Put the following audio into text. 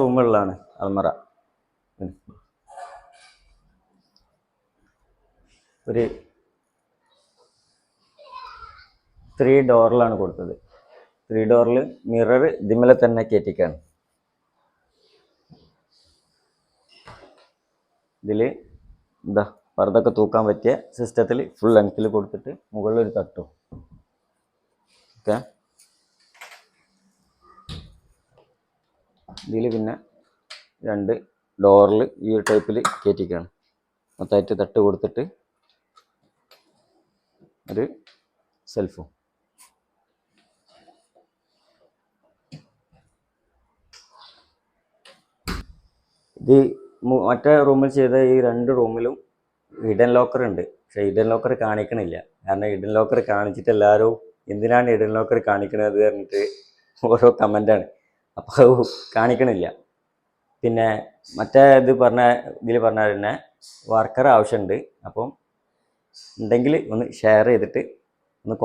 റൂമുകളിലാണ് അൽമറ. ഒരു 3 ഡോറിലാണ് കൊടുത്തത്. 3 ഡോറിൽ മിറർ ഇതിമേലെ തന്നെ കയറ്റിക്കാണ്. ഇതിൽ എന്താ പർദ്ദൊക്കെ തൂക്കാൻ പറ്റിയ സിസ്റ്റത്തിൽ ഫുൾ ലെങ്ത്തിൽ കൊടുത്തിട്ട് മുകളിൽ ഒരു തട്ടും. ഓക്കെ, ഇതിൽ പിന്നെ 2 ഡോറിൽ ഈ ഒരു ടൈപ്പിൽ കയറ്റിക്കാണ്. മൊത്തമായിട്ട് തട്ട് കൊടുത്തിട്ട് ഒരു സെൽഫും. ഇത് മറ്റേ റൂമിൽ ചെയ്ത ഈ 2 റൂമിലും ഹിഡൻ ലോക്കർ ഉണ്ട്. പക്ഷേ ഹിഡൻ ലോക്കർ കാണിക്കണില്ല. കാരണം ഹിഡൻ ലോക്കർ കാണിച്ചിട്ട് എല്ലാവരും എന്തിനാണ് ഹിഡൻ ലോക്കർ കാണിക്കുന്നത് പറഞ്ഞിട്ട് ഓരോ കമൻ്റാണ്. അപ്പോൾ അത് കാണിക്കണില്ല. പിന്നെ മറ്റേ ഇതിൽ പറഞ്ഞ തന്നെ വർക്കർ ആവശ്യമുണ്ട്. അപ്പം ഉണ്ടെങ്കിൽ ഒന്ന് ഷെയർ ചെയ്തിട്ട് ഒന്ന്